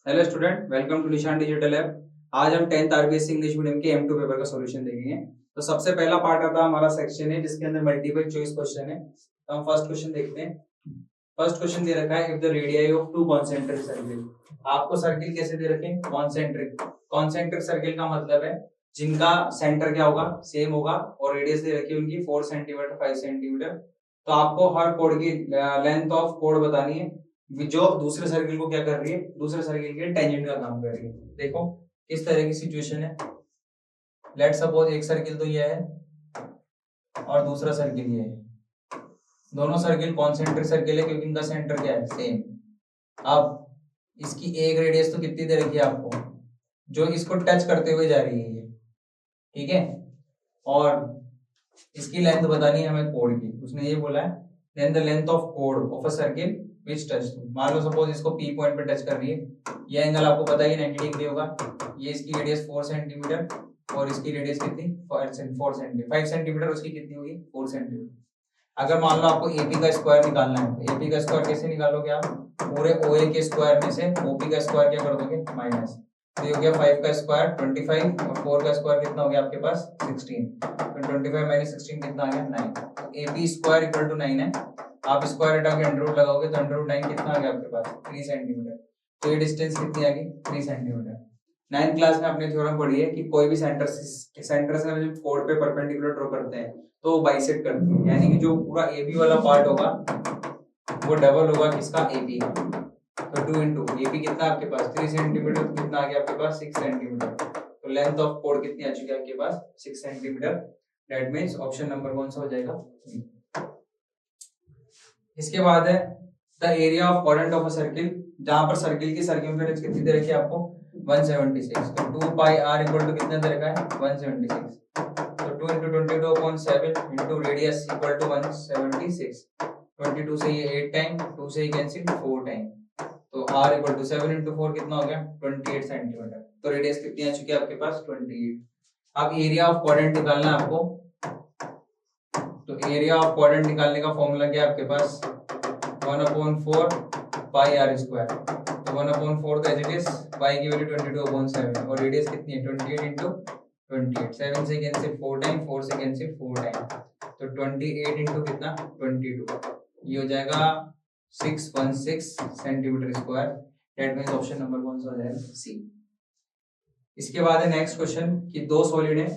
Hello student, welcome to निशान digital lab. आज हम 10th आरबीएससी इंग्लिश मीडियम के M2 पेपर का सॉल्यूशन देखेंगे। तो सबसे पहला पार्ट आता है हमारा सेक्शन है जिसके अंदर मल्टीपल चॉइस क्वेश्चन है। तो हम फर्स्ट क्वेश्चन देखते हैं। फर्स्ट क्वेश्चन दे रखा है, if the radii of to concentric circle. आपको सर्किल कैसे दे रखे हैं? कॉन्सेंट्रिक। कॉन्सेंट्रिक सर्किल का मतलब है जिनका सेंटर क्या होगा, सेम होगा, और रेडियस दे रखी है उनकी 4 सेंटीमीटर 5 सेंटीमीटर। तो आपको हर कोड की लेंथ ऑफ कोड बतानी है जो दूसरे सर्किल को क्या कर रही है, दूसरे सर्किल के टेंजेंट का काम कर रही है। देखो किस तरह की सिचुएशन है। लेट सपोज एक सर्किल तो ये है और दूसरा सर्किल ये है। दोनों सर्किल कॉन्सेंट्रिक सर्किल है क्योंकि इनका सेंटर क्या है, सेम। अब इसकी एक रेडियस तो कितनी दे रखी है आपको, जो इसको टच करते हुए जा रही है ये, ठीक है। और इसकी लेंथ बतानी है हमें कोड की। उसने ये बोला है देन द लेंथ ऑफ कोड of a circle which touch. मान लो सपोज इसको पी पॉइंट पे टच कर रही है। ये एंगल आपको पता ही 90 डिग्री होगा। ये इसकी रेडियस 4 सेंटीमीटर और इसकी रेडियस कितनी 4 सेंटीमीटर, 5 सेंटीमीटर, उसकी कितनी होगी 4 सेंटीमीटर। अगर मान लो आपको एपी का स्क्वायर निकालना है तो एपी का स्क्वायर कैसे निकालोगे आप? पूरे ओए के स्क्वायर में से ओपी का स्क्वायर क्या कर दोगे, माइनस। तो ये हो गया 5 का स्क्वायर 25 और 4 का स्क्वायर कितना हो गया आपके पास 16। तो 25 माइनस 16 कितना आ गया 9। तो एपी स्क्वायर इक्वल टू 9 है। आप स्क्वायर हटा के अंडर रूट लगाओगे तो अंडर रूट 9 कितना आ गया आपके पास 3 सेंटीमीटर। तो ये डिस्टेंस कितनी आ गई 3 सेंटीमीटर। 9th क्लास में आपने थ्योरम पढ़ी है कि कोई भी सेंटर से हम जब कोड पे परपेंडिकुलर ड्रॉ करते हैं तो वो बाइसेक्ट करती है, यानी कि जो पूरा एबी वाला पार्ट होगा वो डबल होगा किसका, एपी का। तो 2 इंटू एपी कितना आपके पास 3 सेंटीमीटर, तो कितना आ गया आपके पास 6 सेंटीमीटर। तो लेंथ ऑफ कोड कितनी आ चुकी है आपके पास 6 centimetre. That means option number कौन सा हो जाएगा। इसके बाद है the area of quadrant of a circle, जहां पर सर्किल की सर्कमफेरेंस कितनी दे रखी है आपको 176। तो 2 पाई r इक्वल टू कितना दे रखा है 176। तो 2 into 22/7 into radius equal to 176। 22 से ये 8 टाइम, 2 से ये कैंसिल 4 टाइम। तो r इक्वल टू 7 into 4 कितना हो गया 28 सेंटीमीटर। तो रेडियस कितनी आ चुकी है आपके पास 28। अब एरिया ऑफ क्वाड्रेंट निकालना है आपको। तो एरिया ऑफ क्वाड्रेंट निकालने का फॉर्मूला क्या है आपके पास 1/4 पाई r स्क्वायर। तो 1/4 तो एज इट इज, पाई की वैल्यू 22/7 और रेडियस कितनी है 28 इंटू 28। 7 से कैंसिल 4 टाइम, 4 से कैंसिल 4 टाइम। तो 28 इंटू कितना 22, ये हो जाएगा 616 centimetre square. That means option number कौन सा हो जाएगा, सी। इसके बाद है नेक्स्ट क्वेश्चन कि दो सॉलिड है,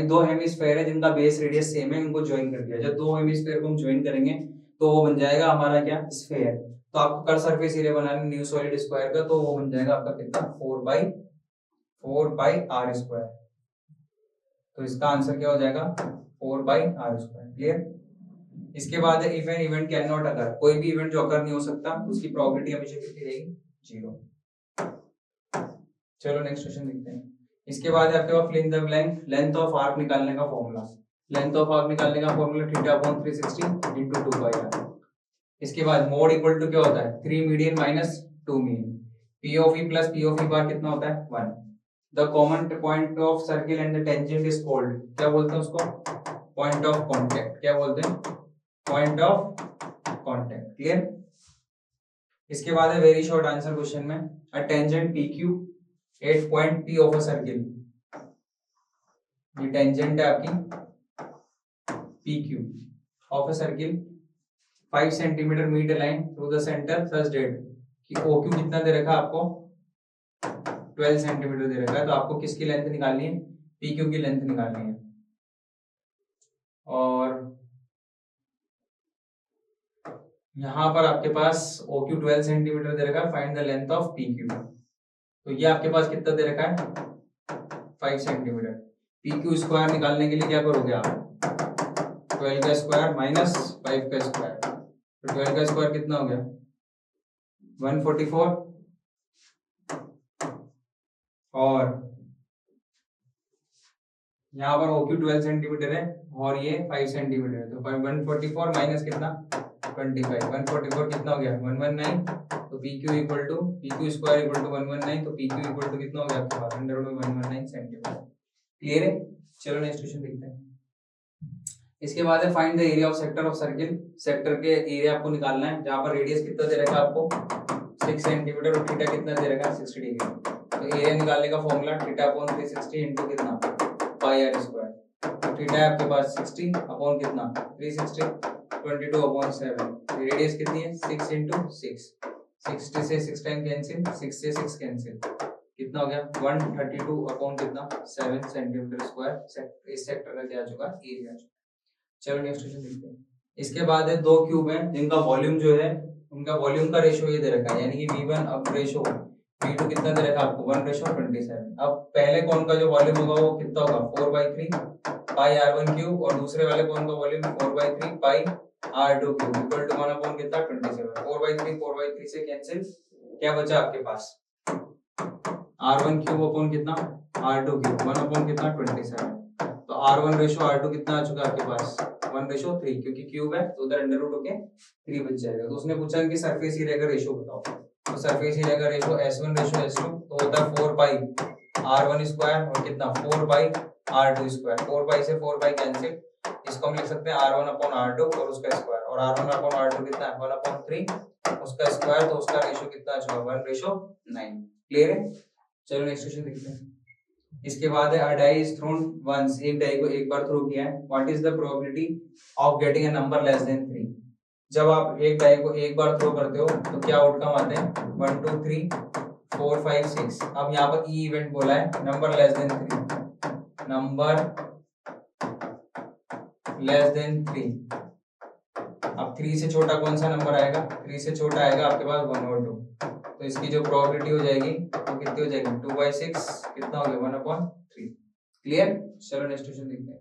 दो हेमिस्फेयर है जिनका बेस रेडियस सेम है, इनको ज्वाइन कर दिया। जब दो हेमिस्फेयर को हम ज्वाइन करेंगे तो वो बन जाएगा हमारा क्या, स्फेयर। तो आपको कर सरफेस एरिया बनाना न्यू सॉलिड स्क्वायर का, तो वो बन जाएगा आपका कितना 4 बाई आर स्क्वायर। तो इसका आंसर क्या हो जाएगा 4/r²। क्लियर। इसके बाद है if an event can not occur, कोई भी इवेंट जो अकर नहीं हो सकता उसकी प्रोबेबिलिटी हमेशा कितनी रहेगी 0। चलो नेक्स्ट क्वेश्चन देखते हैं। इसके बाद है आपके पास fill in the blank, length of arc निकालने का फॉर्मूला। लेंथ ऑफ आर्क निकालने का फॉर्मूला θ/360 into 2πr। इसके बाद मोड इक्वल टू क्या होता है 3 median minus 2 mean. P of E plus P of E bar कितना होता है 1। The common point of circle and the tangent is called, क्या बोलते हैं उसको, पॉइंट ऑफ कांटेक्ट। क्या बोलते हैं, पॉइंट ऑफ कांटेक्ट। क्लियर। इसके बाद है वेरी शॉर्ट आंसर क्वेश्चन में, a tangent P Q at point P of a circle. ये टेंजेंट है आपकी P Q of a circle 5 centimetre meet line through the centre such that कि O Q कितना दे रखा है आपको 12 सेंटीमीटर दे रखा है। तो आपको किसकी लेंथ निकालनी है, पी क्यू की लेंथ निकालनी है। और यहाँ पर आपके पास ओ क्यू 12 सेंटीमीटर दे रखा है, find the length of P Q. तो ये आपके पास कितना दे रखा है 5 सेंटीमीटर। पी क्यू स्क्वायर निकालने के लिए क्या करोगे आप 12 का स्क्वायर माइनस 5 का स्क्वायर। तो 12 का स्क्वायर कितना हो गया 144 और यहाँ पर OQ 12 सेंटीमीटर है और ये 5 सेंटीमीटर है। तो 144 माइनस कितना 25, 144 कितना हो गया 119। तो PQ equal to PQ square equal to 119। तो PQ इक्वल टू कितना हो गया आपके पास 119 सेंटीमीटर। क्लियर है। चलो नेक्स्ट क्वेश्चन देखते हैं। इसके बाद है find the area of sector of circle. Sector के एरिया आपको निकालना है जहां पर रेडियस कितना दे रखा है आपको 6 सेंटीमीटर और थीटा कितना दे रखा है 60 डिग्री। तो एरिया निकालने का फॉर्मूला थीटा अपॉन 360 इंटू कितना पाई आर स्क्वायर। तो थीटा है आपके पास 60 अपॉन कितना 360 22 अपॉन 7। रेडियस कितनी है 6 इंटू 6। 60 से 6 टाइम कैंसिल, 6 से 6 कैंसिल, कितना हो गया 132 अपॉन कितना 7 सेंटीमीटर स्क्वायर। इस सेक्टर का क्या आ चुका एरिया। चलो नेक्स्ट क्वेश्चन देखते हैं। इसके बाद है दो क्यूब हैं जिनका वॉल्यूम जो है उनका वॉल्यूम का रेशियो ये दे रखा है, यानी कि V1 अब रेशियो V2 कितना दे रखा है आपको 1:27। अब पहले कौन का जो वॉल्यूम होगा वो कितना होगा 4/3 पाई R1 क्यूब, और दूसरे वाले कौन का volume 4/3 pi R2 cube equal to 1 upon कितना 27। 4/3 से कैंसिल, क्या बचा आपके पास R1 क्यूब अपॉन कितना R2 क्यूब 1 अपॉन कितना 27। तो R1 रेशो R2 कितना आ चुका है आपके पास 1:3, क्योंकि क्यूब है तो उधर अंडर रूट होके 3 बच जाएगा। तो उसने पूछा कि सरफेस एरिया का रेशो बताओ। तो सरफेस एरिया का रेशो S1 रेशो S2 तो होता है 4 पाई R1 स्क्वायर और कितना 4 पाई R2 स्क्वायर। 4 पाई से 4 पाई कैंसिल, इसको हम लिख सकते हैं R1 अपॉन R2 और उसका स्क्वायर, और R1 अपॉन R2 कितना है 1/3 उसका स्क्वायर, तो उसका रेशो कितना आ चुका 1:9। क्लियर है। चलो नेक्स्ट क्वेश्चन देखते हैं। इसके बाद है a die is thrown once, एक डाई को एक बार थ्रो किया है, what is the probability of getting a number less than 3। जब आप एक डाई को एक बार थ्रो करते हो तो क्या आउटकम आते हैं 1 2 3 4 5 6। अब यहाँ पर ई इवेंट बोला है number less than 3, number less than 3। अब 3 से छोटा कौन सा नंबर आएगा 3 से छोटा आएगा आपके पास 1 और 2, तो इसकी जो प्रोबेबिलिटी हो जाएगी वो कितनी हो जाएगी 2/6 कितना हो गया 1/3। क्लियर। चलो नेक्स्ट क्वेश्चन देखते हैं।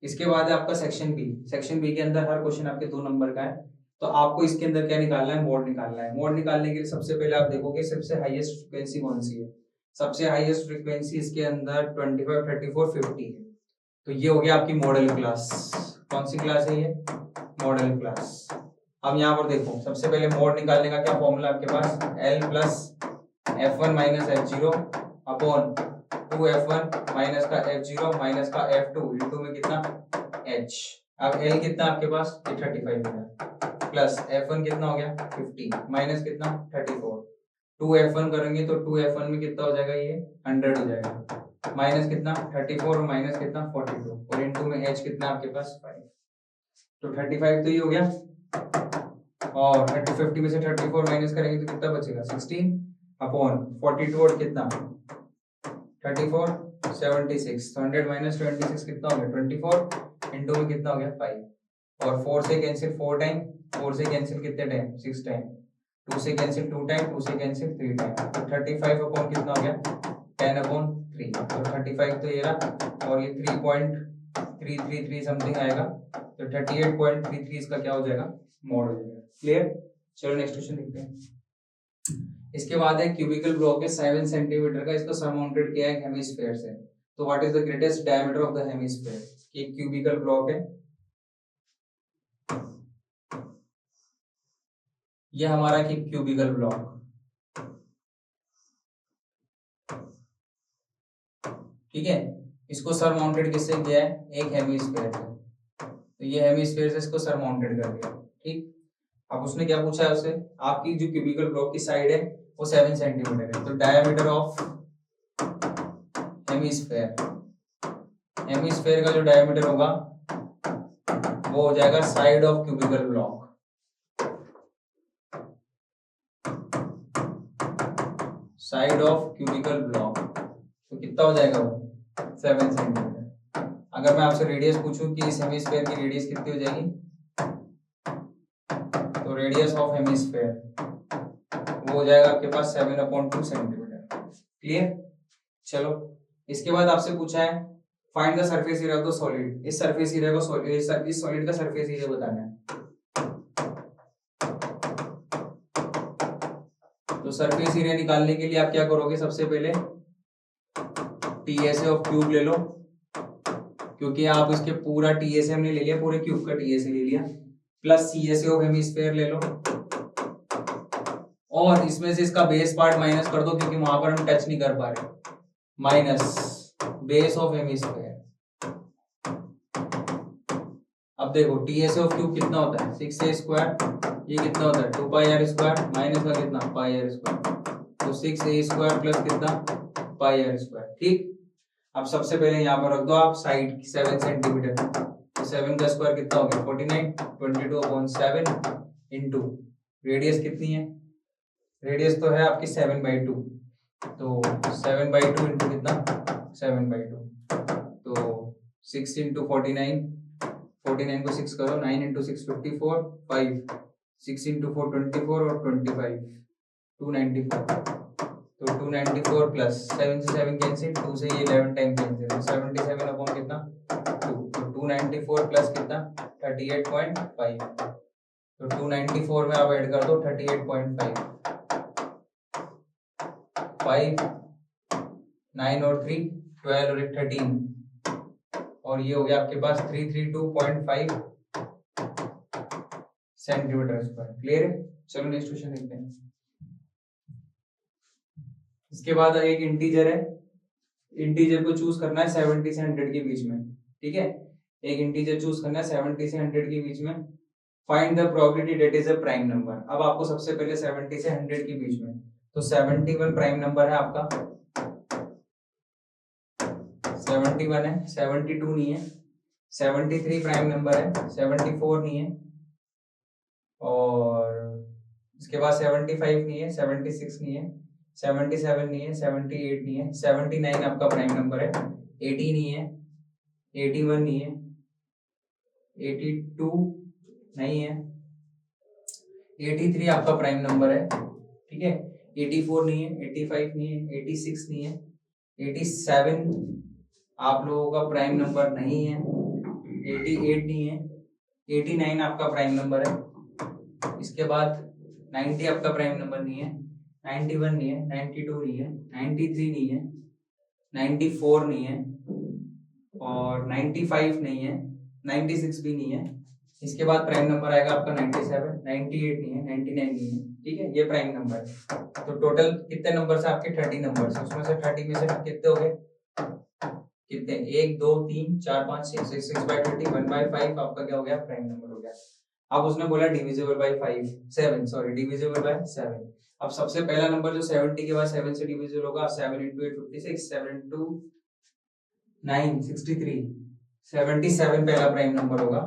इसके बाद है आपका सेक्शन बी। सेक्शन बी के अंदर हर क्वेश्चन आपके 2 नंबर का है, तो आपको इसके अंदर क्या निकालना है मोड निकालना है। मोड निकालने के लिए सबसे पहले आप देखोगे सबसे हाईएस्ट फ्रीक्वेंसी कौन सी है। सबसे हाईएस्ट फ्रीक्वेंसी इसके अंदर 25 34 50 है, तो ये हो गया आपकी मॉडल क्लास। कौन सी क्लास है ये मॉडल क्लास। अब यहाँ पर देखो सबसे पहले मोड निकालने का क्या फॉर्मूला आपके पास L plus F1 minus F0 upon 2F1 minus का F0 माइनस का F2 इंटू में कितना H। अब L कितना आपके पास ये 35 है, प्लस F1 कितना हो गया 50 माइनस कितना 34। 2F1 करेंगे तो 2F1 में कितना हो जाएगा ये 100 हो जाएगा, माइनस कितना 34 और माइनस कितना 42 और इंटू में H कितना आपके पास 5। तो 35 तो ये हो गया, और 50 में से 34 माइनस करेंगे तो कितना बचेगा 16 अपॉन 42 और कितना 34 76। तो 100 माइनस 26 कितना हो गया 24 इंटू में कितना हो गया 5, और 4 से कैंसिल 4 टाइम, 4 से कैंसिल कितने टाइम 6 टाइम, 2 से कैंसिल 2 टाइम, 2 से कैंसिल 3 टाइम। तो 35 अपॉन कितना हो गया 10/3। तो 35 तो ये रहा, और ये 3.333 समथिंग आएगा, तो 38.33 इसका क्या हो जाएगा मोड हो जाएगा। क्लियर। चलो नेक्स्ट क्वेश्चन देखते हैं। इसके बाद है क्यूबिकल ब्लॉक है 7 सेंटीमीटर का, इसको सरमाउंटेड किया है हेमिस्फीयर से। तो what is the greatest diameter of the hemisphere. ये क्यूबिकल ब्लॉक है, ये हमारा क्यूबिकल ब्लॉक, ठीक है। इसको सरमाउंटेड किससे किया है एक हेमिस्फीयर से, तो ये हेमिस्फीयर से इसको सरमाउंटेड कर दिया, ठीक। अब उसने क्या पूछा है उससे, आपकी जो क्यूबिकल ब्लॉक की साइड है वो 7 सेंटीमीटर है, तो डायमीटर ऑफ हेमिस्फीयर, हेमिस्फीयर का जो डायमीटर होगा वो हो जाएगा side of cubical block, side of cubical block, तो कितना हो जाएगा वो 7 सेंटीमीटर। अगर मैं आपसे रेडियस पूछूं कि इस हेमिस्फीयर की रेडियस कितनी हो जाएगी, तो रेडियस ऑफ हेमिस्फीयर वो हो जाएगा आपके पास 7/2 सेंटीमीटर। क्लियर। चलो इसके बाद आपसे पूछा है find the surface area of the solid. इस सरफेस एरिया को इस सॉलिड का सरफेस एरिया बताना है। तो सरफेस एरिया निकालने के लिए आप क्या करोगे, सबसे पहले टीएसए ऑफ क्यूब ले लो, क्योंकि आप इसके पूरा टीएसए हमने ले लिया, पूरे क्यूब का टीएसए ले लिया, प्लस सीएसए ऑफ हेमिस्फीयर ले लो, और इसमें से इसका बेस पार्ट माइनस कर दो क्योंकि वहां पर हम टच नहीं कर पा रहे, माइनस बेस ऑफ हेमिस्फीयर। अब अब देखो TSA ऑफ क्यूब कितना होता है 6a स्क्वायर, ये कितना होता है 2 पाई आर स्क्वायर माइनस का कितना पाई आर स्क्वायर, तो 6a स्क्वायर प्लस कितना पाई आर स्क्वायर। ठीक, अब सबसे पहले यहाँ पर रख दो आप साइड 7 सेंटीमीटर, तो 7 का स्क्वायर कितना हो गया 49, 22/7 इंटू रेडियस कितनी है, रेडियस तो है आपकी 7/2, तो 7/2 इंटू कितना 7/2, तो 6 इंटू 49, 49 को 6 करो, 9 इंटू 6 54, 5, 6 इंटू 4 24 और 25 294, तो 294 प्लस 7 से 7 कैंसिल, 2 से ये 11 टाइम कैंसिल, तो 77 अपॉन कितना 2, तो 294 प्लस कितना 38.5, तो 294 में आप ऐड कर दो 38.5, 5 9 और 3 12 और 13, और ये हो गया आपके पास 332.5 सेंटीमीटर स्क्वायर। क्लियर है? चलो नेक्स्ट क्वेश्चन देखते हैं। इसके बाद एक इंटीजर है, इंटीजर को चूज करना है 70 से 100 के बीच में। ठीक है, एक इंटीजर चूज करना है 70 से 100 के बीच में। Find the probability that is a prime number. अब आपको सबसे पहले 70 से 100 के बीच में, तो 71 प्राइम नंबर है आपका, 71 है, 72 नहीं है, 73 प्राइम नंबर है, 74 नहीं है, और इसके बाद 75 नहीं है, 76 नहीं है, 77 नहीं है, 78 नहीं है, 79 आपका प्राइम नंबर है, 80 नहीं है, 81 नहीं है, 82 नहीं है, 83 आपका प्राइम नंबर है। ठीक है, 84 नहीं है, 85 नहीं है, 86 नहीं है, 87 आप लोगों का प्राइम नंबर नहीं है, 88 नहीं है, 89 आपका प्राइम नंबर है। इसके बाद 90 आपका प्राइम नंबर नहीं है, 91 नहीं है, 92 नहीं है, 93 नहीं है, 94 नहीं है, और 95 नहीं है, 96 भी नहीं है। इसके बाद प्राइम नंबर आएगा आपका 97, 98 नहीं है, 99 नहीं है। ठीक है, ये प्राइम नंबर है। तो टोटल कितने नंबर से आपके 30 नंबर से, उसमें से 30 में से कितने हो गए, कितने 1 2 3 4 5 6 6/30 1/5 आपका क्या हो गया प्राइम नंबर हो गया। अब उसने बोला divisible by 5 7 sorry divisible by 7। अब सबसे पहला नंबर जो 70 के बाद 7 से डिविजिबल होगा, 7 into 8 56, 7 into 9 63, 77 पहला प्राइम नंबर होगा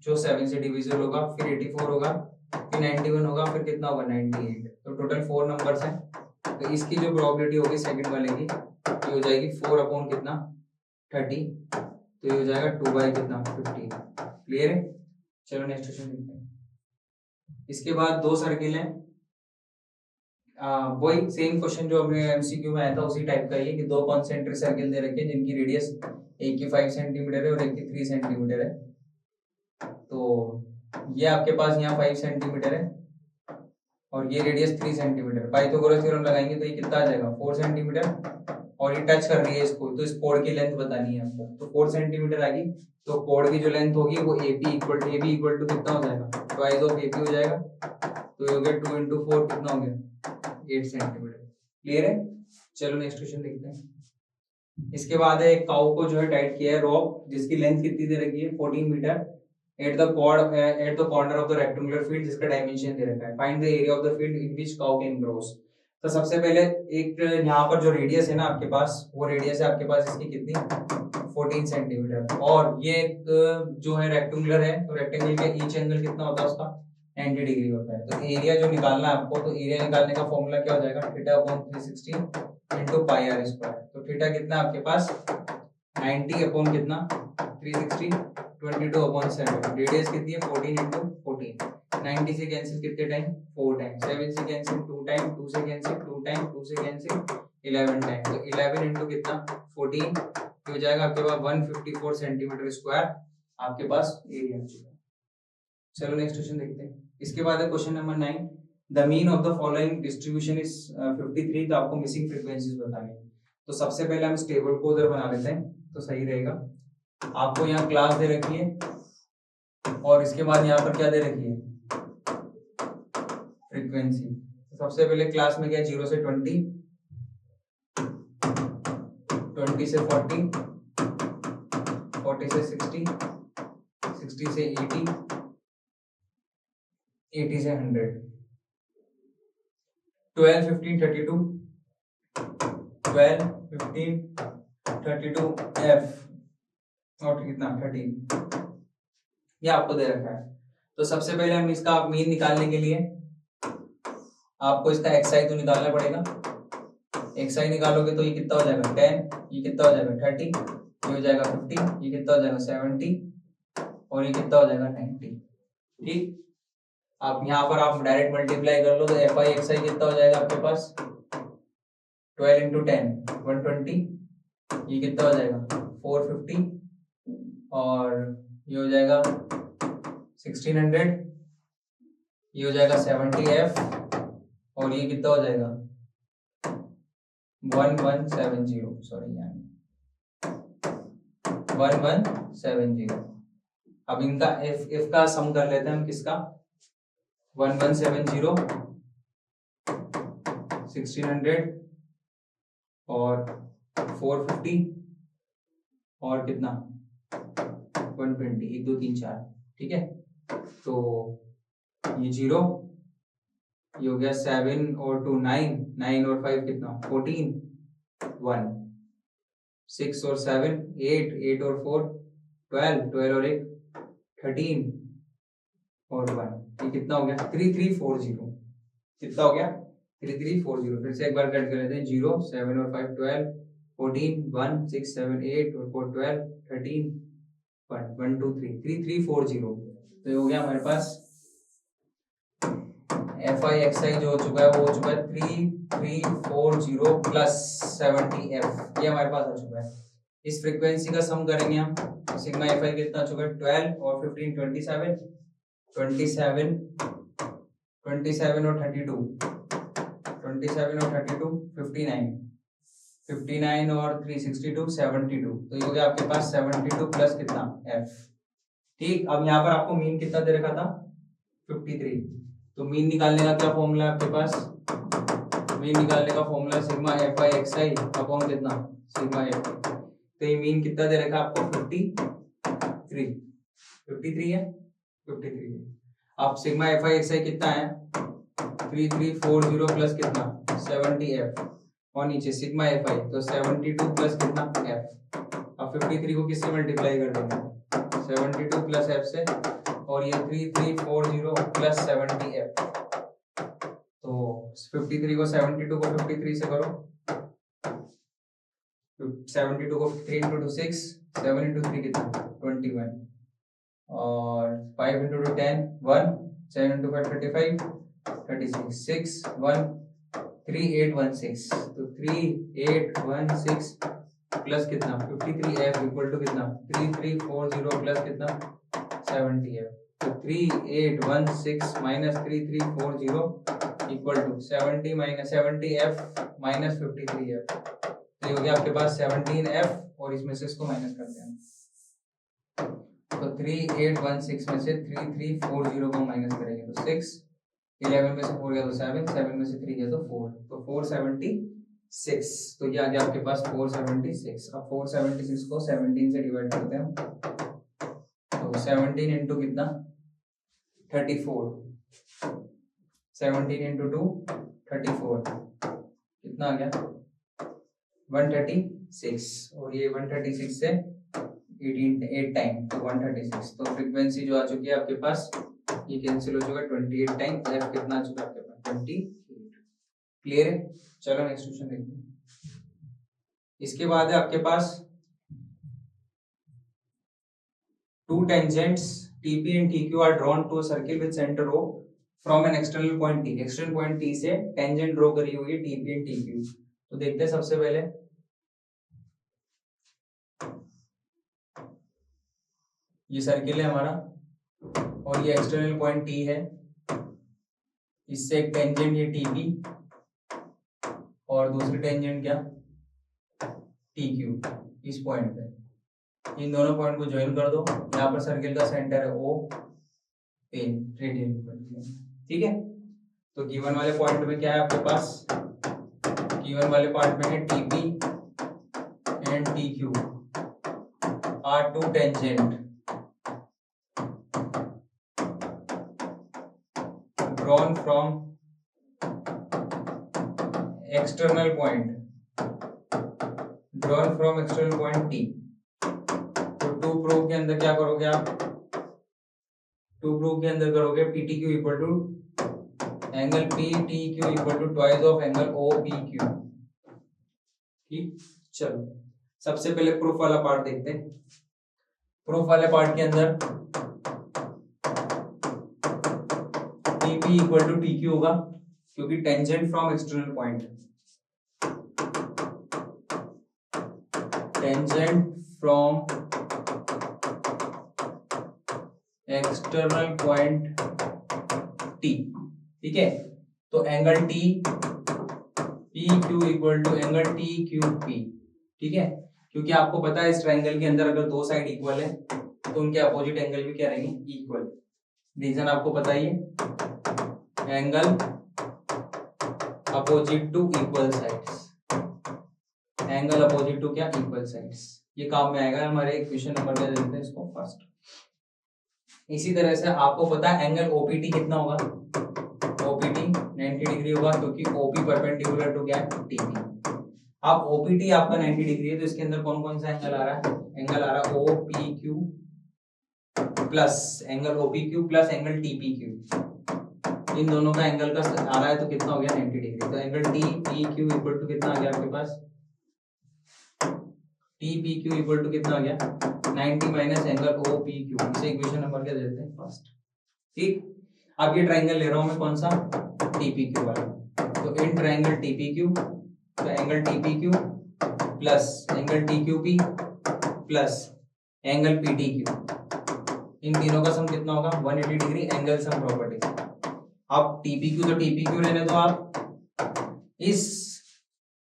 जो 7 से डिविजिबल होगा, फिर 84 होगा, फिर 91 होगा, फिर कितना होगा 98। तो टोटल 4 नंबर्स हैं। तो इसकी जो प्रोबेबिलिटी होगी सेकंड वाले की, ये हो जाएगी 4 अपॉन कितना 30, तो ये हो जाएगा 2 by कितना 50। क्लियर है? चलो नेक्स्ट क्वेश्चन देखते हैं। इसके बाद 2 सर्किल हैं, वही सेम क्वेश्चन जो हमने एमसीक्यू में आया था उसी टाइप का ही है कि 2 कॉन्सेंट्रिक सर्किल दे रखे हैं जिनकी रेडियस एक की 5 सेंटीमीटर है और एक की 3 सेंटीमीटर है। तो ये आपके पास यहाँ 5 सेंटीमीटर है और ये रेडियस 3 सेंटीमीटर। पाइथागोरस थ्योरम लगाएंगे तो ये कितना आ जाएगा 4 सेंटीमीटर, और ये टच कर रही है इसको, तो इस कोड की लेंथ बतानी है आपको, तो 4 सेंटीमीटर आएगी। तो कोड की जो लेंथ होगी वो AB इक्वल टू कितना हो जाएगा, ट्वाइस ऑफ AP हो जाएगा। तो ये हो गया 2 into 4 कितना हो गया 8 सेंटीमीटर। क्लियर है? चलो नेक्स्ट क्वेश्चन देखते हैं। इसके बाद है एक काउ को जो है टाइट किया है रॉप, जिसकी लेंथ कितनी दे रखी है 14 metre at the corner of the rectangular field, जिसका डायमेंशन दे रखा है। Find the area of the field in which cow can cross. तो सबसे पहले एक यहाँ पर जो रेडियस है ना आपके पास, वो रेडियस है आपके पास इसकी कितनी 14 सेंटीमीटर, और ये जो है रेक्टेंगुलर है, तो रेक्टेंगल का ईच एंगल कितना होता है उसका 90 डिग्री होता है। तो एरिया जो निकालना है आपको, तो एरिया निकालने का फॉर्मूला क्या हो जाएगा theta upon 360 into pi R square. तो थीटा कितना आपके पास 90 अपॉन कितना 360 22/7, रेडियस कितनी है 14 इंटू 14, 90 से कैंसिल कितने टाइम 4 टाइम, 7 से कैंसिल 2 टाइम, 2 से कैंसिल 2 टाइम, 2 से कैंसिल 11 टाइम, तो 11 इंटू कितना 14, हो जाएगा आपके पास 154 सेंटीमीटर स्क्वायर आपके पास एरिया आ चुका है। चलो नेक्स्ट क्वेश्चन देखते हैं। इसके बाद है question number 9, the mean of the following distribution is 53। तो आपको मिसिंग फ्रीक्वेंसीज बतानी है। तो सबसे पहले हम इस टेबल को उधर बना लेते हैं तो सही रहेगा। आपको यहाँ क्लास दे रखी है और इसके बाद यहाँ पर क्या दे रखी है फ्रीक्वेंसी। तो सबसे पहले क्लास में क्या 0 से 20, 20 से 40, 40 से 60, 60 से 80, 80 से 100, 12, 15, 32, 12, 15, 32 F और कितना 13, ये आपको दे रखा है। तो सबसे पहले हम इसका मीन निकालने के लिए आपको इसका एक्सआई तो निकालना पड़ेगा। एक्सआई निकालोगे तो ये कितना हो जाएगा 10, ये कितना हो जाएगा 30, ये हो जाएगा 50, ये कितना हो जाएगा 70 और ये कितना हो जाएगा 90। ठीक, आप यहाँ पर आप डायरेक्ट मल्टीप्लाई कर लो तो एफ आई एक्स आई कितना हो जाएगा आपके पास 12 इंटू 10 120, ये कितना हो जाएगा 450 और ये हो जाएगा 1600, ये हो जाएगा 70 एफ और ये कितना हो जाएगा 1170, सॉरी यार 1170। अब इनका एफ का सम कर लेते हैं हम, किसका 1170 1600 और 450 और कितना 120, 1 2 3 4, ठीक है। तो ये 0, ये हो गया 7 और 2 9, 9 और 5 कितना 14, 1 6 और 7 8, 8 और 4 12, 12 और 1 13 और 1, ये कितना हो गया 3340, कितना हो गया 3340। फिर से एक बार कट कर लेते हैं 0 7 और 5 12 14 1 6 7 8 और 4 12 13 1 1 2 3 3340। तो ये हो गया हमारे पास एफ आई एक्स आई जो हो चुका है वो हो चुका है 3340 प्लस 70 एफ, ये हमारे पास आ चुका है। इस फ्रीक्वेंसी का सम करेंगे हम, सिग्मा एफ आई कितना आ चुका है 12 और 15 27 27 27 और 32 27 और 32 59 59 और 3 62 72, तो ये हो गया आपके पास 72 प्लस कितना एफ। ठीक, अब यहाँ पर आपको मीन कितना दे रखा था 53, तो मीन निकालने का क्या फॉर्मूला है आपके पास, मीन निकालने का formula sigma F I x I upon कितना सिग्मा एफ। तो ये मीन कितना दे रखा है आपको 53 है 53 है। अब सिग्मा एफ आई एक्स आई कितना है 3340 प्लस कितना 70 एफ और नीचे सिग्मा एफ आई तो 72 प्लस कितना एफ। अब 53 को किससे मल्टीप्लाई कर देंगे 72 प्लस एफ से और ये 3340 प्लस 70 एफ, तो 53 को 72 को 53 से करो, 72 को 3 इंटू 2 6, 7 इंटू 3 कितना 21 और 5 इंटू 2 10 1, 7 इंटू 5 35 36 6 1 3816, तो 3816 प्लस कितना 53 एफ इक्वल टू कितना 3340 प्लस कितना 70 एफ, तो 3816 minus 3340 equal to 70 minus 70 F minus 53 F, तो ये हो गया आपके पास 17 एफ और इसमें से इसको माइनस करते हैं, तो 3816 में से 3340 को माइनस करेंगे तो 6, 11 में से 4 गया तो 7, 7 में से 3 गया तो 4, तो 476, तो ये आ गया आपके पास 476। अब 476 को 17 से डिवाइड करते हैं, तो 17 इंटू कितना 34, 17 इंटू 2 34, कितना आ गया 136 और ये 136 से 8 टाइम तो 136, तो फ्रीक्वेंसी जो आ चुकी है आपके पास ये कैंसिल हो चुका है 28 टाइम, एफ कितना आ चुका है आपके पास 28। क्लियर है, चलो नेक्स्ट क्वेश्चन देखते हैं। इसके बाद है आपके पास two tangents TP and TQ are drawn to a circle with center O from an external point T, external point T से टेंजेंट ड्रॉ करी हुई है TP and TQ। तो देखते हैं सबसे पहले ये सर्किल है हमारा और ये एक्सटर्नल पॉइंट T है, इससे एक टेंजेंट ये TP और दूसरी टेंजेंट क्या TQ, इस पॉइंट पे इन दोनों पॉइंट को ज्वाइन कर दो, यहाँ पर सर्किल का सेंटर है O पे रेडियन, ठीक है। तो गिवन वाले पॉइंट में क्या है आपके पास, गिवन वाले पार्ट में है TP and TQ are two tangent drawn from external point T. तो टू प्रूफ के अंदर क्या करोगे आप, टू प्रूफ के अंदर करोगे P T Q equal to angle P T Q equal to twice of angle O P Q. ठीक, चलो सबसे पहले प्रूफ वाला पार्ट देखते हैं। प्रूफ वाले पार्ट के अंदर T P equal to T Q होगा, क्योंकि tangent from external point, tangent from external point T. ठीक है, तो angle T P Q equal to angle T Q P. ठीक है, क्योंकि आपको पता है इस ट्राइंगल के अंदर अगर दो साइड इक्वल है तो उनके अपोजिट एंगल भी क्या रहेंगे, इक्वल। रीजन आपको पता ही है, angle opposite to equal sides, angle opposite to क्या, इक्वल साइड्स। ये काम में आएगा हमारे क्वेश्चन नंबर क्या देते हैं इसको फर्स्ट। इसी तरह से आपको पता है एंगल ओपीटी कितना होगा, ओपीटी 90 डिग्री होगा, क्योंकि ओपी परपेंडिकुलर टू क्या है, टीपी। अब ओपीटी आपका 90 डिग्री है, तो इसके अंदर कौन कौन सा एंगल आ रहा है, एंगल आ रहा है OPQ plus angle OPQ plus angle टीपीक्यू। इन दोनों का एंगल का आ रहा है तो कितना हो गया, 90 डिग्री। तो एंगल टीपीक्यू इक्वल टू कितना आ गया आपके पास, टीपीक्यू इक्वल टू कितना आ गया, 90 माइनस एंगल ओपीक्यू। इसे इक्वेशन नंबर क्या देते हैं, फर्स्ट। ठीक, अब ये ट्राइंगल ले रहा हूं मैं कौन सा, टीपीक्यू वाला। तो इन ट्राइंगल टीपीक्यू, तो angle TPQ plus angle TQP plus angle PTQ, इन तीनों का सम कितना होगा, 180 डिग्री एंगल सम प्रॉपर्टी। अब टीपीक्यू तो टीपीक्यू लेने दो, आप इस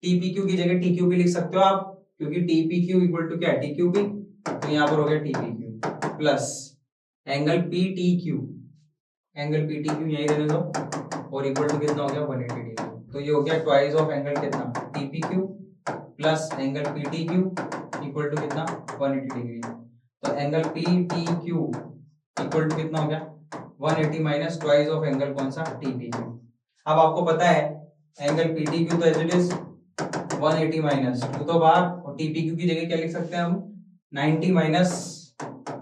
टीपीक्यू की जगह टीक्यूपी लिख सकते हो आप, क्योंकि टीपीक्यू इक्वल टू क्या है, टीक्यूपी। तो यहाँ पर हो गया टीपीक्यू प्लस एंगल पीटीक्यू, एंगल पीटीक्यू यही रहने दो, और इक्वल टू कितना हो गया, 180 डिग्री। तो ये हो गया ट्वाइस ऑफ एंगल कितना, टीपीक्यू प्लस एंगल पीटीक्यू इक्वल टू कितना, 180 डिग्री। तो एंगल पीटीक्यू इक्वल टू कितना हो गया, 180 माइनस ट्वाइस ऑफ एंगल कौन सा, टीपीक्यू। अब आपको पता है एंगल पीटीक्यू तो एज इट इज 180 माइनस 2 तो बाहर, और टीपीक्यू की जगह क्या लिख सकते हैं हम, 90 माइनस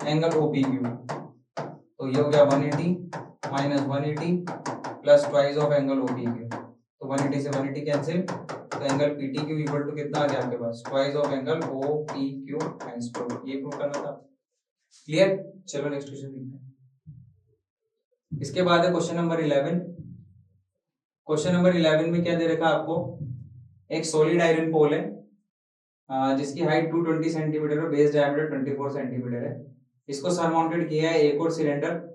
एंगल ओपीक्यू। तो ये हो गया 180 minus 180 plus twice of angle OPQ. तो 180 से 180 कैंसिल, तो एंगल पीटीक्यू इक्वल टू कितना आ गया आपके पास, twice of angle OPQ times proof. ये प्रूफ करना था, क्लियर। चलो नेक्स्ट क्वेश्चन देखते हैं। इसके बाद है क्वेश्चन नंबर 11। क्वेश्चन नंबर 11 में क्या दे रखा है आपको, एक सॉलिड आयरन पोल है जिसकी हाइट 220 सेंटीमीटर और बेस डायमीटर 24 सेंटीमीटर है। इसको सरमाउंटेड किया है एक और सिलेंडर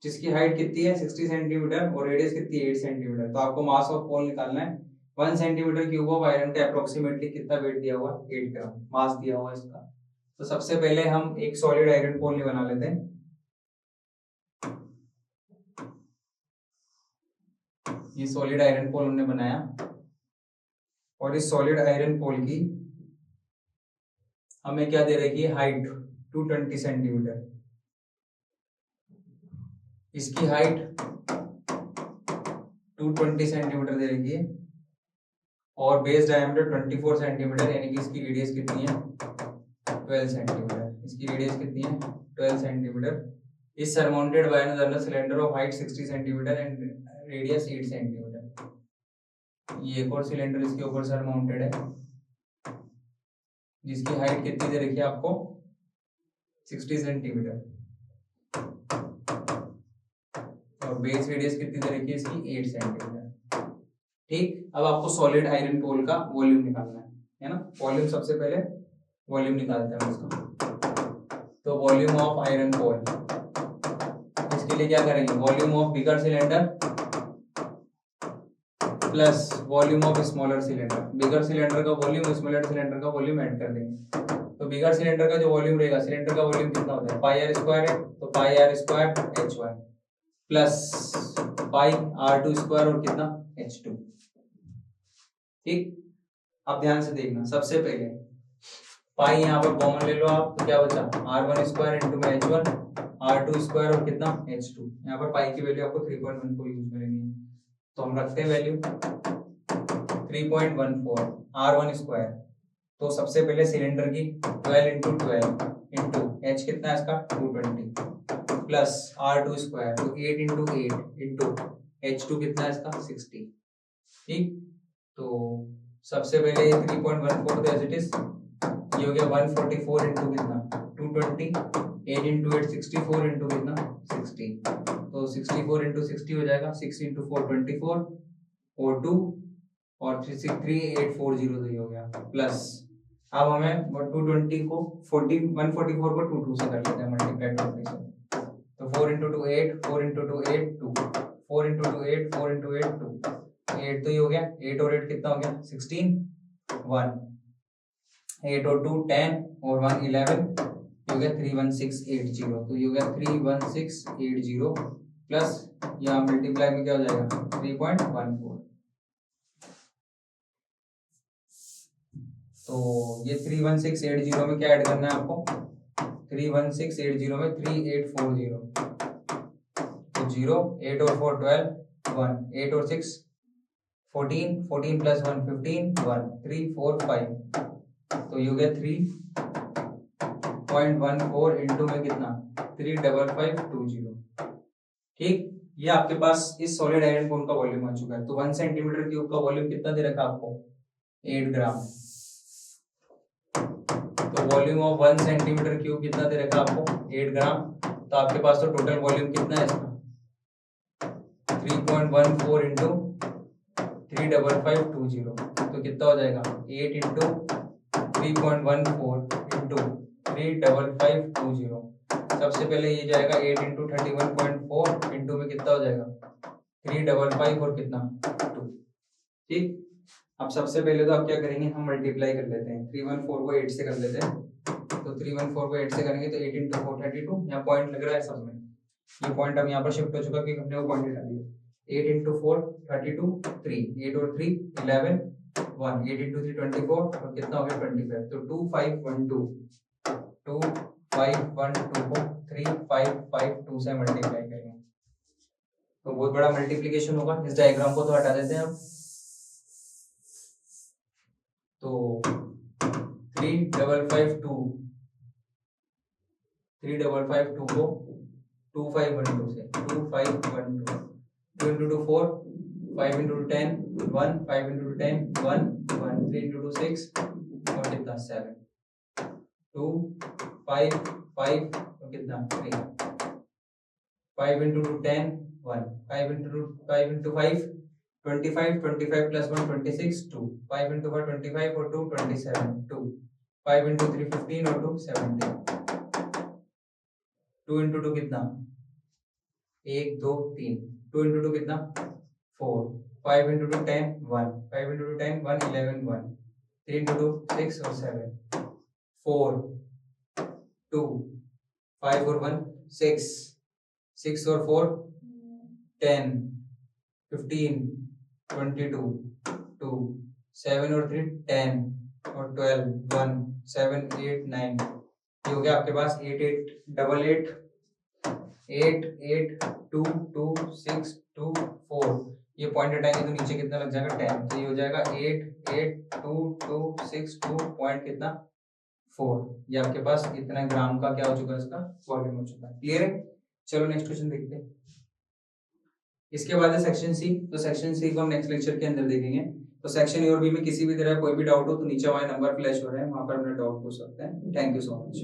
जिसकी हाइट कितनी है, 60 सेंटीमीटर और रेडियस कितनी है, 8 सेंटीमीटर। तो आपको मास ऑफ पोल निकालना है। 1 सेंटीमीटर क्यूब ऑफ आयरन का अप्रोक्सीमेटली कितना वेट दिया हुआ, 8 ग्राम मास दिया हुआ इसका। तो सबसे पहले हम एक सॉलिड आयरन पोल बना लेते हैं। ये सॉलिड आयरन पोल हमने बनाया, और इस सॉलिड आयरन पोल की हमें क्या दे रखी है, हाइट 220 सेंटीमीटर। इसकी हाइट 220 सेंटीमीटर दे रखी है, और बेस डायमीटर 24 सेंटीमीटर, यानी कि इसकी रेडियस कितनी है, 12 सेंटीमीटर। इसकी रेडियस कितनी है, 12 सेंटीमीटर। इस surmounted by another cylinder of height 60 centimetre and radius 8 centimetre. ये एक और सिलेंडर इसके ऊपर सरमाउंटेड है जिसकी हाइट कितनी दे रखी है आपको, 60 सेंटीमीटर, और बेस रेडियस कितनी दे रखी है इसकी, 8 सेंटीमीटर। ठीक, अब आपको सॉलिड आयरन पोल का वॉल्यूम निकालना है ना। वॉल्यूम सबसे पहले वॉल्यूम निकालते हैं इसका। तो वॉल्यूम ऑफ आयरन पोल, इसके लिए क्या करेंगे, volume of bigger cylinder plus volume of smaller cylinder. Bigger cylinder का वॉल्यूम स्मॉलर सिलेंडर का वॉल्यूम ऐड कर देंगे। तो बिगर सिलेंडर का जो वॉल्यूम रहेगा, सिलेंडर का वॉल्यूम कितना होता है, पाई आर स्क्वायर है, तो pi R square H1 plus pi R2 square और कितना, H2। ठीक, अब ध्यान से देखना, सबसे पहले पाई यहाँ पर कॉमन ले लो आप, तो क्या बचा, R1 स्क्वायर इंटू में H1, R2 स्क्वायर और कितना H2। यहाँ पर पाई की वैल्यू आपको 3.14 यूज करेंगे, तो हम रखते हैं वैल्यू 3.14 R1 स्क्वायर। तो सबसे पहले सिलेंडर की 12 इंटू 12 इंटू H कितना है इसका 220 प्लस R2 स्क्वायर, तो 8 इंटू 8 इंटू H2 कितना है इसका 60। ठीक, तो सबसे पहले ये 3.14 तो एज इट इज ये हो गया 144 इंटू कितना 220, 8 इंटू 8 64 इंटू कितना 60, तो 64 इंटू 60 हो जाएगा 6 इंटू 4 24 और 2 और 36840 तो ये हो गया प्लस। अब हमें 220 को 144 को 2 से कर लेते हैं मल्टीप्लाई 20 से, तो 4 इंटू 2 8, 4 इंटू 2 8 2, 4 इंटू 2 8, 4 इंटू 8 2, 8 तो ये हो गया, 8 और 8 कितना हो गया 16, 1, 8 और 2 10 और 1 11, ये हो गया 31680, तो ये हो गया 31680 प्लस यहाँ मल्टीप्लाई में क्या हो जाएगा 3.14, तो ये 31680 में क्या ऐड करना है आपको, 31680 में 3840, तो 0, 8 और 4 12, 1, 8 और 6 14, 14 प्लस 1 15, 1 3 4 5, तो ये हो गया 3.14 इंटू में कितना 35520। ठीक, ये आपके पास इस सॉलिड आयरन कोन का वॉल्यूम आ चुका है। तो 1 सेंटीमीटर क्यूब का वॉल्यूम कितना दे रखा आपको 8 ग्राम, तो वॉल्यूम ऑफ 1 सेंटीमीटर क्यूब कितना दे रखा आपको 8 ग्राम, तो आपके पास तो टोटल वॉल्यूम कितना है इसका 3.14 इंटू 35520, तो कितना हो जाएगा 8 इंटू 3.14 इंटू 35520। सबसे पहले ये जाएगा 8 इंटू 31.4 इंटू में कितना हो जाएगा 355 और कितना 2। ठीक, अब सबसे पहले तो आप क्या करेंगे, हम मल्टीप्लाई कर लेते हैं, 314 को 8 से कर लेते हैं, तो 314 को 8 से करेंगे तो 8 इंटू 4 32, यहाँ पॉइंट लग रहा है सब में, ये पॉइंट अब यहाँ पर शिफ्ट हो चुका क्योंकि हमने वो पॉइंट हटा दिया। 8 इंटू 4 32, 3 8 और 3 11, 1 8 इंटू 3 24 और कितना हो गया 25, तो 2512 को 3552 से मल्टीप्लाई करेंगे तो बहुत बड़ा मल्टीप्लिकेशन होगा। इस डायग्राम को तो हटा देते हैं हम, तो 3552 को 2512 से 2512, 2 इंटू 2 4, 5 इंटू 10 1, 5 इंटू 10 1 1, 3 इंटू 2 6 और कितना 7, 2 5 5 और कितना 3, 5 इंटू 2 10 1, 5 इंटू 5 25 25 प्लस 1 26 2, 5 इंटू 4 25 और 2 27 2, 5 इंटू 3 15 और 2 17, 2 इंटू 2 कितना 1 2 3, 2 इंटू 2 कितना 4, 5 इंटू 2 10 1, 5 इंटू 2 10 1 11 1, 3 इंटू 2 6 और 7, 4 2 5 और 1 6, 6 और 4 10 15 22 2, 7 और 3 10 और 12 1 7 8 9, ये हो गया आपके पास 8 8 88 8 8 2 2 6 2 4, ये पॉइंट हटाएंगे तो नीचे कितना लग जाएगा 10, तो ये हो जाएगा 8 8 2 2 6 2 पॉइंट कितना 4, ये आपके पास इतना ग्राम का क्या हो चुका है इसका वॉल्यूम हो चुका है। क्लियर है, चलो नेक्स्ट क्वेश्चन देखते हैं। इसके बाद है सेक्शन सी, तो सेक्शन सी को हम नेक्स्ट लेक्चर के अंदर देखेंगे। तो सेक्शन ए और बी में किसी भी तरह कोई भी डाउट हो तो नीचे हमारे नंबर फ्लैश हो रहे हैं, वहां पर अपने डाउट पूछ सकते हैं। Thank you so much.